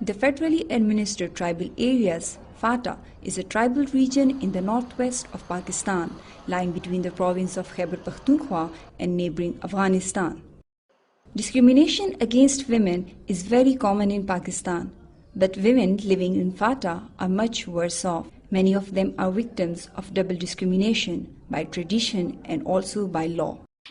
The federally administered tribal areas, FATA, is a tribal region in the northwest of Pakistan, lying between the province of Khyber Pakhtunkhwa and neighboring Afghanistan. Discrimination against women is very common in Pakistan, but women living in FATA are much worse off. Many of them are victims of double discrimination by tradition and also by law.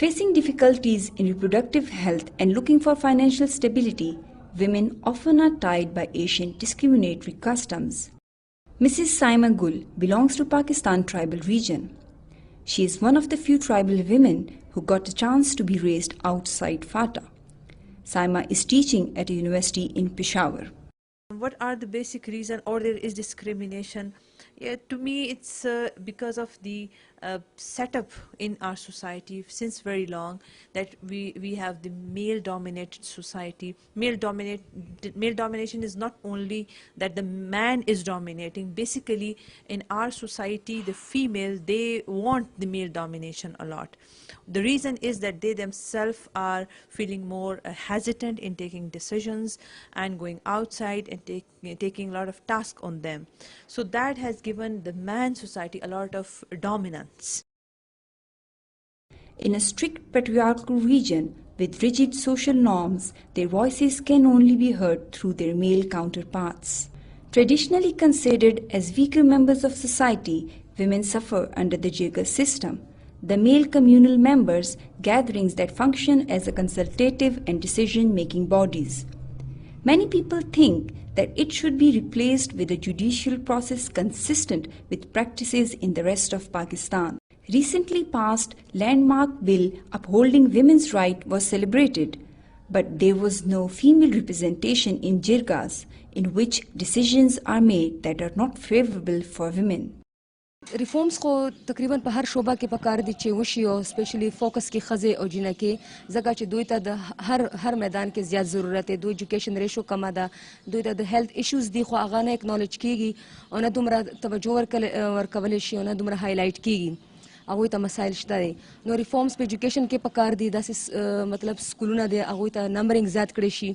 Facing difficulties in reproductive health and looking for financial stability, women often are tied by Asian discriminatory customs. Mrs. Saima Gul belongs to Pakistan tribal region. She is one of the few tribal women who got a chance to be raised outside FATA. Saima is teaching at a university in Peshawar. What are the basic reasons or there is discrimination? To me, it's because of the setup in our society since very long that we have the male-dominated society. Male domination is not only that the man is dominating. Basically, in our society, the female, they want the male domination a lot. The reason is that they themselves are feeling more hesitant in taking decisions and going outside and taking a lot of tasks on them. So that has given the man society a lot of dominance. In a strict patriarchal region with rigid social norms, their voices can only be heard through their male counterparts. Traditionally considered as weaker members of society, women suffer under the Jirga system, the male communal members, gatherings that function as a consultative and decision-making bodies. Many people think that it should be replaced with a judicial process consistent with practices in the rest of Pakistan. Recently passed landmark bill upholding women's rights was celebrated, but there was no female representation in Jirgas in which decisions are made that are not favorable for women. Reforms خو تقریبا په هر شوبه کې پکار دي چې وشي او specially focus کې ښځې او جنکې ځکه چې دوی ته د هر میدان کې زیات ضرورت دی. دوی ایجوکیشن ریشو کمه ده، دوی ته د هیلث ایشوز دي خو هغه نه اکنالج کیږي او نه دومره توجه ورکولی شي او نه دومره هایلایټ کیږي. هغوی ته مسایل شته دی. نو ریفارمز په ایجوکیشن کې پکار دي، داسې مطلب سکولونه دی هغوی ته نمبرینګ زیات کړی شي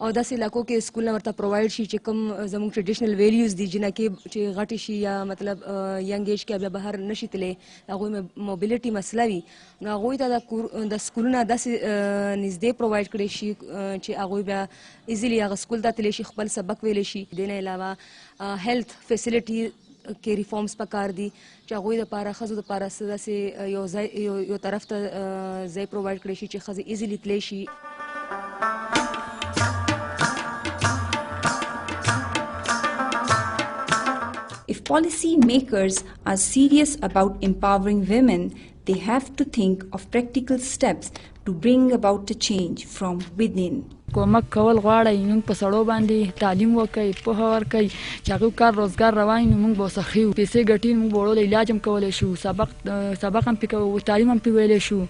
او داسې علاقو کې سکولونه ورته پرووایډ شي چې کوم زموږ ټریډیشنل ویلیوز دي جنکې چې غټې شي یا مطلب ینګ ایج کې بیا بهر نشي تللی، د هغوی موبیلیټي مسله وي، نو هغوی ته د سکولونه داسې نږدې پرووایډ کړی شي چې هغوی بیا ایزیلی هغه سکول ته تللی شي، خپل سبق ویلی شي. دې نه علاوه هیلث فیسیلیټي کې ریفارمز پکار دي چې هغوی دپاره ښځو دپاره څه داسې یو طرف ته ځای پرووایډ کړی شي چې ښځې ایزیلی تللی شي. If policy makers are serious about empowering women, they have to think of practical steps to bring about a change from within. کومک کول غواړئ موږ په سړو باندې تعلیم وکړئ، پوهه ورکړئ چې هغوی کار روزګار روان وي، نو موږ به ورڅخه ښه یو، پیسې ګټي، موږ به وړو علاج هم کولی شو، سبق هم پې کوو، تعلیم هم پې ویلی شو،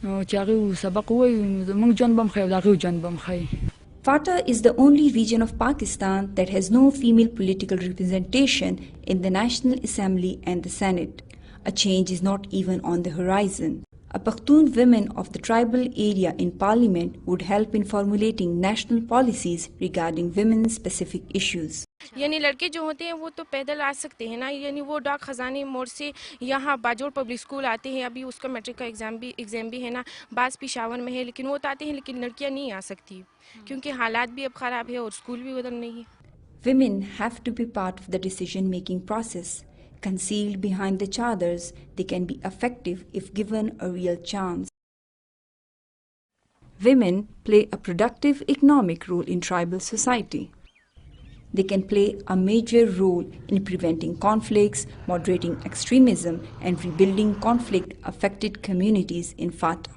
نو چې هغوی سبق ووایو نو موږ ژوند به هم ښه وي او د هغوی ژوند به هم ښه وي. FATA is the only region of Pakistan that has no female political representation in the National Assembly and the Senate. A change is not even on the horizon. A Pakhtun woman of the tribal area in parliament would help in formulating national policies regarding women-specific issues. یعنی لڑکے جو ہوتے ہیں وہ تو پیدل آ سکتے ہیں نا، یعنی وہ ڈاک خزانے موڑ سے یہاں باجوڑ پبلک اسکول آتے ہیں، ابھی اس کا میٹرک کا ایگزام بھی ہے نا، بعض پشاور میں ہے، لیکن وہ تو آتے ہیں لیکن لڑکیاں نہیں آ سکتی کیونکہ حالات بھی اب خراب ہے اور اسکول بھی ادھر نہیں ہے. Women have to be part of the decision-making process. Concealed behind the chadars, they can be effective if given a real chance. Women play a productive economic role in tribal society. They can play a major role in preventing conflicts, moderating extremism, and rebuilding conflict-affected communities in Fata.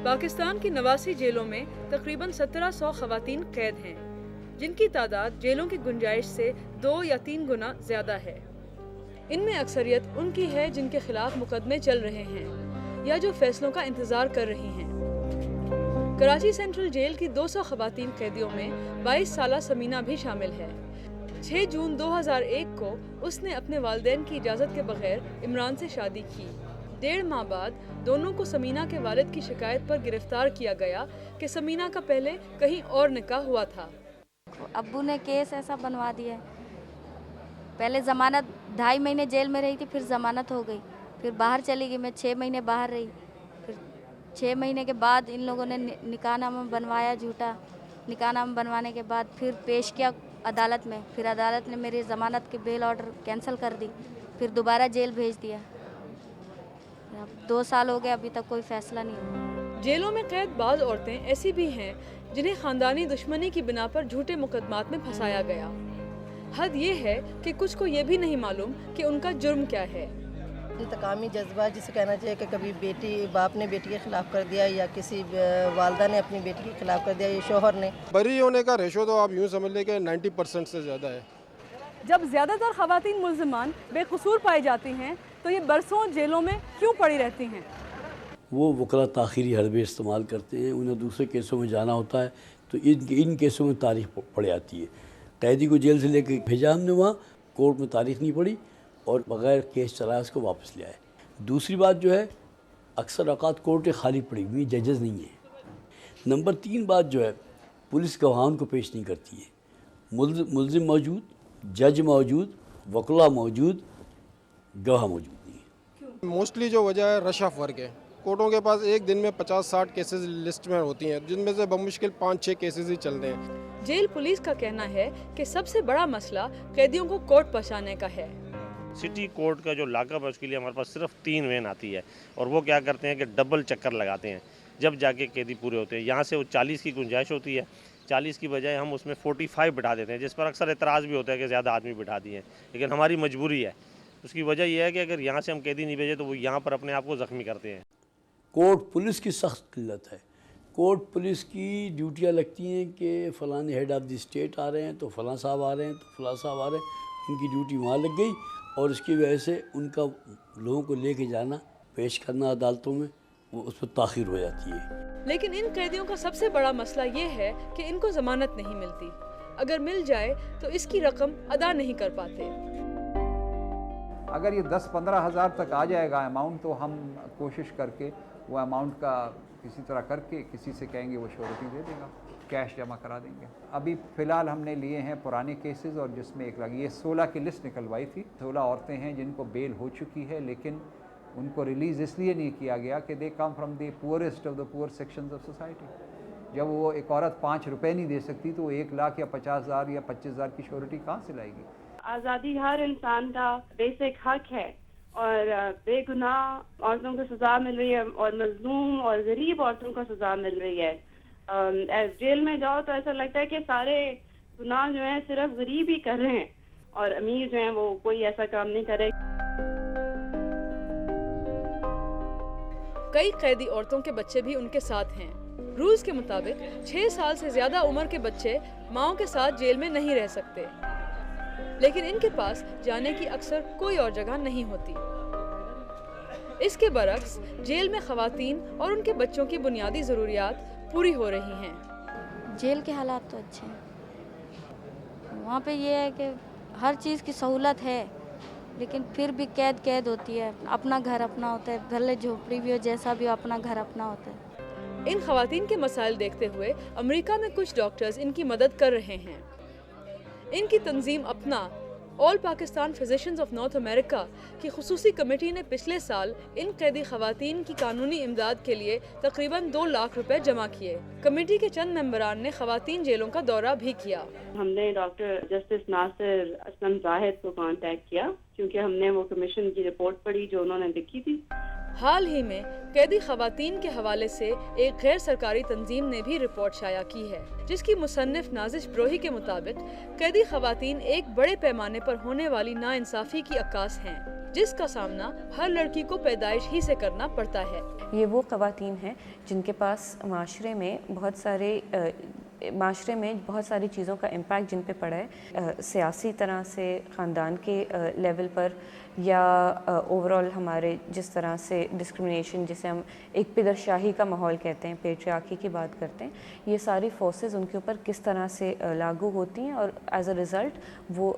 Pakistan کی 89 جیلوں میں تقریباً 1700 خواتین قید ہیں، جن کی تعداد جیلوں کی گنجائش سے 2 یا 3 گنا زیادہ ہے۔ ان میں اکثریت ان کی ہے جن کے خلاف مقدمے چل رہے ہیں یا جو فیصلوں کا انتظار کر رہی ہیں۔ کراچی سینٹرل جیل کی 200 خواتین قیدیوں میں 22 سالہ سمینہ بھی شامل ہے۔ 6 جون 2001 کو اس نے اپنے والدین کی اجازت کے بغیر عمران سے شادی کی۔ 1.5 ماہ بعد دونوں کو سمینہ کے والد کی شکایت پر گرفتار کیا گیا کہ سمینہ کا پہلے کہیں اور نکاح ہوا تھا۔ ابو نے کیس ایسا بنوا دیا، پہلے ضمانت 2.5 مہینے جیل میں رہی تھی، پھر ضمانت ہو گئی، پھر باہر چلی گئی، میں 6 مہینے باہر رہی، پھر 6 مہینے کے بعد ان لوگوں نے نکاح نامہ بنوایا جھوٹا، نکاح نامہ بنوانے کے بعد پھر پیش کیا عدالت میں، پھر عدالت نے میری ضمانت کی بیل آرڈر کینسل کر دی، پھر دوبارہ جیل بھیج دیا۔ 2 سال ہو گئے، ابھی تک کوئی فیصلہ نہیں ہوا۔ جیلوں میں قید بعض عورتیں ایسی بھی ہیں جنہیں خاندانی دشمنی کی بنا پر جھوٹے مقدمات میں پھنسایا گیا۔ حد یہ ہے کہ کچھ کو یہ بھی نہیں معلوم کہ ان کا جرم کیا ہے۔ انتقامی جذبہ جسے کہنا چاہیے کہ کبھی باپ نے بیٹی کے خلاف کر دیا یا کسی والدہ نے اپنی بیٹی کے خلاف کر دیا، یہ شوہر نے۔ بری ہونے کا ریشو تو آپ یوں سمجھ لیں کہ 90% سے زیادہ ہے۔ جب زیادہ تر خواتین ملزمان بے قصور پائی جاتی ہیں تو یہ برسوں جیلوں میں کیوں پڑی رہتی ہیں؟ وہ وکلا تاخیری حربے استعمال کرتے ہیں، انہیں دوسرے کیسوں میں جانا ہوتا ہے تو ان کیسوں میں تاریخ پڑ جاتی ہے۔ قیدی کو جیل سے لے کے بھیجا ہم نے، وہاں کورٹ میں تاریخ نہیں پڑی اور بغیر کیس چلایا اس کو واپس لے آئے۔ دوسری بات جو ہے، اکثر اوقات کورٹیں خالی پڑی ہوئی، ججز نہیں ہیں۔ نمبر 3 بات جو ہے، پولیس گواہان کو پیش نہیں کرتی ہے۔ ملزم موجود، جج موجود، وکلا موجود، گواہ موجود نہیں ہے۔ موسٹلی جو وجہ ہے رش آف ورک ہے۔ کورٹوں کے پاس ایک دن میں 50-60 کیسز لسٹ میں ہوتی ہیں، جن میں سے بمشکل 5-6 کیسز ہی چل رہے ہیں۔ جیل پولیس کا کہنا ہے کہ سب سے بڑا مسئلہ قیدیوں کو کورٹ پہنچانے کا ہے۔ سٹی کورٹ کا جو لاک اپ ہے اس کے لیے ہمارے پاس صرف 3 وین آتی ہے، اور وہ کیا کرتے ہیں کہ ڈبل چکر لگاتے ہیں جب جا کے قیدی پورے ہوتے ہیں۔ یہاں سے وہ 40 کی گنجائش ہوتی ہے، 40 کی بجائے ہم اس میں 45 بٹھا دیتے ہیں، جس پر اکثر اعتراض بھی ہوتا ہے کہ زیادہ آدمی بٹھا دیے ہیں، لیکن ہماری مجبوری ہے۔ اس کی وجہ یہ ہے کہ اگر یہاں سے ہم قیدی نہیں بھیجیں تو وہ یہاں پر اپنے آپ کو زخمی کرتے ہیں۔ کورٹ پولیس کی سخت قلت ہے۔ کورٹ پولیس کی ڈیوٹیاں لگتی ہیں کہ فلاں ہیڈ آف دی اسٹیٹ آ رہے ہیں تو فلاں صاحب آ رہے ہیں تو فلاں صاحب آ رہے ہیں، ان کی ڈیوٹی وہاں لگ گئی اور اس کی وجہ سے ان کا لوگوں کو لے کے جانا، پیش کرنا عدالتوں میں، وہ اس پر تاخیر ہو جاتی ہے۔ لیکن ان قیدیوں کا سب سے بڑا مسئلہ یہ ہے کہ ان کو ضمانت نہیں ملتی، اگر مل جائے تو اس کی رقم ادا نہیں کر پاتے۔ اگر یہ 10-15 ہزار تک آ جائے گا اماؤنٹ تو ہم کوشش کر کے وہ اماؤنٹ کا کسی طرح کر کے کسی سے کہیں گے وہ شورٹی دے دے گا، کیش جمع کرا دیں گے۔ ابھی فی الحال ہم نے لیے ہیں پرانے کیسز اور جس میں یہ 16 کی لسٹ نکلوائی تھی۔ 16 عورتیں ہیں جن کو بیل ہو چکی ہے، لیکن ان کو ریلیز اس لیے نہیں کیا گیا کہ they come from the poorest of the poor sections of society. جب وہ ایک عورت 5 روپے نہیں دے سکتی تو وہ 1 لاکھ یا 50,000 یا 25,000 کی شورٹی کہاں سے لائے گی؟ آزادی ہر انسان کا بیسک حق ہے، اور بے گناہ عورتوں کو سزا مل رہی ہے اور مظلوم اور غریب عورتوں کو سزا مل رہی ہے۔ جیل میں جاؤ تو ایسا لگتا ہے کہ سارے گناہ جو ہیں صرف غریب ہی کر رہے ہیں اور امیر جو ہیں وہ کوئی ایسا کام نہیں کرے۔ کئی قیدی عورتوں کے بچے بھی ان کے ساتھ ہیں۔ رولز کے مطابق 6 سال سے زیادہ عمر کے بچے ماؤں کے ساتھ جیل میں نہیں رہ سکتے، لیکن ان کے پاس جانے کی اکثر کوئی اور جگہ نہیں ہوتی۔ اس کے برعکس جیل میں خواتین اور ان کے بچوں کی بنیادی ضروریات پوری ہو رہی ہیں۔ جیل کے حالات تو اچھے ہیں، وہاں پہ یہ ہے کہ ہر چیز کی سہولت ہے، لیکن پھر بھی قید ہوتی ہے۔ اپنا گھر اپنا ہوتا ہے، بھلے جھوپڑی بھی ہو، جیسا بھی ہو، اپنا گھر اپنا ہوتا ہے۔ ان خواتین کے مسائل دیکھتے ہوئے امریکہ میں کچھ ڈاکٹرز ان کی مدد کر رہے ہیں۔ ان کی تنظیم اپنا آل پاکستان فزیشنز آف نارتھ امریکہ کی خصوصی کمیٹی نے پچھلے سال ان قیدی خواتین کی قانونی امداد کے لیے تقریباً 2 لاکھ روپے جمع کیے۔ کمیٹی کے چند ممبران نے خواتین جیلوں کا دورہ بھی کیا۔ ہم نے ڈاکٹر جسٹس ناصر اسلم زاہد کو کانٹیکٹ کیا کیونکہ ہم نے وہ کمیشن کی رپورٹ پڑھی جو انہوں نے لکھی تھی۔ حال ہی میں قیدی خواتین کے حوالے سے ایک غیر سرکاری تنظیم نے بھی رپورٹ شائع کی ہے، جس کی مصنف نازش بروہی کے مطابق قیدی خواتین ایک بڑے پیمانے پر ہونے والی ناانصافی کی عکاس ہیں، جس کا سامنا ہر لڑکی کو پیدائش ہی سے کرنا پڑتا ہے۔ یہ وہ خواتین ہیں جن کے پاس معاشرے میں بہت ساری چیزوں کا امپیکٹ جن پہ پڑا ہے، سیاسی طرح سے، خاندان کے لیول پر، یا اوورال ہمارے جس طرح سے ڈسکرمنیشن جسے ہم ایک پدر شاہی کا ماحول کہتے ہیں، پیٹریارکی کی بات کرتے ہیں، یہ ساری فورسز ان کے اوپر کس طرح سے لاگو ہوتی ہیں اور ایز اے ریزلٹ وہ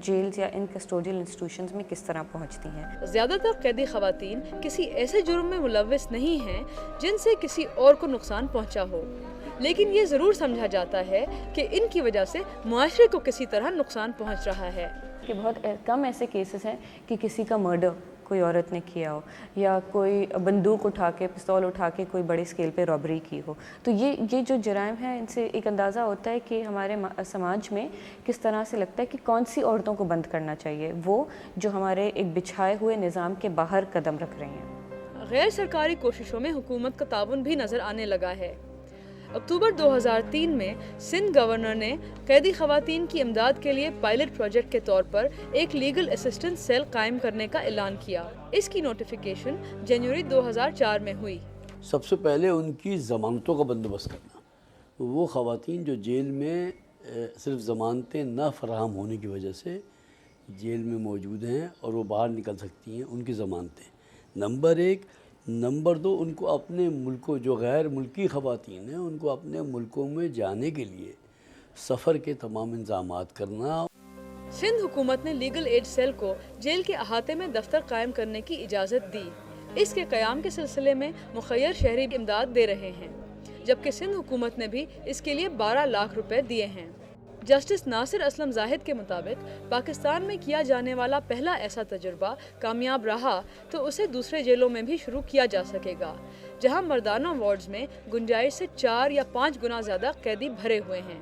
جیلز یا ان کسٹوڈیل انسٹیٹیوشنز میں کس طرح پہنچتی ہیں۔ زیادہ تر قیدی خواتین کسی ایسے جرم میں ملوث نہیں ہیں جن سے کسی اور کو نقصان پہنچا ہو، لیکن یہ ضرور سمجھا جاتا ہے کہ ان کی وجہ سے معاشرے کو کسی طرح نقصان پہنچ رہا ہے۔ کہ بہت کم ایسے کیسز ہیں کہ کسی کا مرڈر کوئی عورت نے کیا ہو، یا کوئی بندوق اٹھا کے، پستول اٹھا کے کوئی بڑے اسکیل پہ رابری کی ہو۔ تو یہ جو جرائم ہیں، ان سے ایک اندازہ ہوتا ہے کہ ہمارے سماج میں کس طرح سے لگتا ہے کہ کون سی عورتوں کو بند کرنا چاہیے، وہ جو ہمارے ایک بچھائے ہوئے نظام کے باہر قدم رکھ رہے ہیں۔ غیر سرکاری کوششوں میں حکومت کا تعاون بھی نظر آنے لگا ہے۔ اکتوبر 2003 میں سندھ گورنر نے قیدی خواتین کی امداد کے لیے پائلٹ پروجیکٹ کے طور پر ایک لیگل اسسٹنس سیل قائم کرنے کا اعلان کیا۔ اس کی نوٹیفیکیشن جنوری 2004 میں ہوئی۔ سب سے پہلے ان کی ضمانتوں کا بندوبست کرنا۔ وہ خواتین جو جیل میں صرف ضمانتیں نہ فراہم ہونے کی وجہ سے جیل میں موجود ہیں اور وہ باہر نکل سکتی ہیں، ان کی ضمانتیں نمبر 1۔ نمبر 2، ان کو اپنے ملکوں، جو غیر ملکی خواتین ہیں، ان کو اپنے ملکوں میں جانے کے لیے سفر کے تمام انتظامات کرنا۔ سندھ حکومت نے لیگل ایڈ سیل کو جیل کے احاطے میں دفتر قائم کرنے کی اجازت دی۔ اس کے قیام کے سلسلے میں مخیر شہری امداد دے رہے ہیں، جبکہ سندھ حکومت نے بھی اس کے لیے 12 لاکھ روپے دیے ہیں۔ جسٹس ناصر اسلم زاہد کے مطابق پاکستان میں کیا جانے والا پہلا ایسا تجربہ کامیاب رہا تو اسے دوسرے جیلوں میں بھی شروع کیا جا سکے گا، جہاں مردانہ وارڈز میں گنجائش سے 4 یا 5 گنا زیادہ قیدی بھرے ہوئے ہیں۔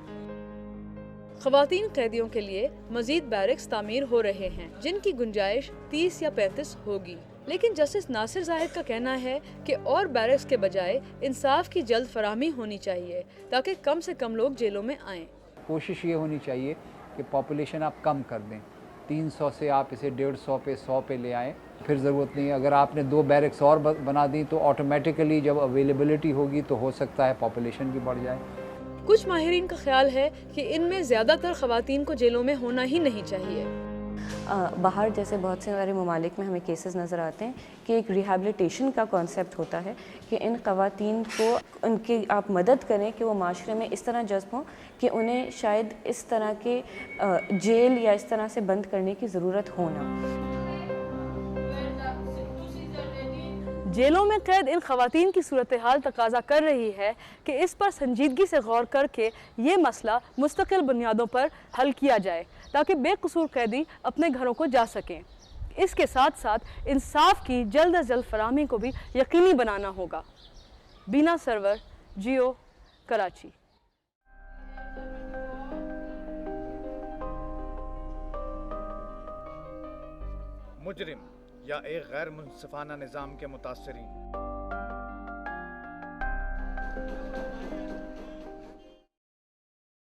خواتین قیدیوں کے لیے مزید بیرکس تعمیر ہو رہے ہیں، جن کی گنجائش 30 یا 35 ہوگی، لیکن جسٹس ناصر زاہد کا کہنا ہے کہ اور بیرکس کے بجائے انصاف کی جلد فراہمی ہونی چاہیے تاکہ کم سے کم لوگ جیلوں میں آئیں۔ کوشش یہ ہونی چاہیے کہ پاپولیشن آپ کم کر دیں، 300 سے آپ اسے 150 پہ 100 پہ لے آئیں، پھر ضرورت نہیں ہے۔ اگر آپ نے 2 بیرکس اور بنا دی تو آٹومیٹیکلی جب اویلیبلٹی ہوگی تو ہو سکتا ہے پاپولیشن بھی بڑھ جائے۔ کچھ ماہرین کا خیال ہے کہ ان میں زیادہ تر خواتین کو جیلوں میں ہونا ہی نہیں چاہیے۔ باہر جیسے بہت سے ہمارے ممالک میں ہمیں کیسز نظر آتے ہیں کہ ایک ریہیبلیٹیشن کا کانسیپٹ ہوتا ہے کہ ان خواتین کو ان کی آپ مدد کریں کہ وہ معاشرے میں اس طرح جذب ہوں کہ انہیں شاید اس طرح کے جیل یا اس طرح سے بند کرنے کی ضرورت ہو نہ۔ جیلوں میں قید ان خواتین کی صورتحال تقاضا کر رہی ہے کہ اس پر سنجیدگی سے غور کر کے یہ مسئلہ مستقل بنیادوں پر حل کیا جائے تاکہ بے قصور قیدی اپنے گھروں کو جا سکیں۔ اس کے ساتھ ساتھ انصاف کی جلد از جلد فراہمی کو بھی یقینی بنانا ہوگا۔ بینا سرور، جیو، کراچی۔ مجرم یا ایک غیر منصفانہ نظام کے متاثرین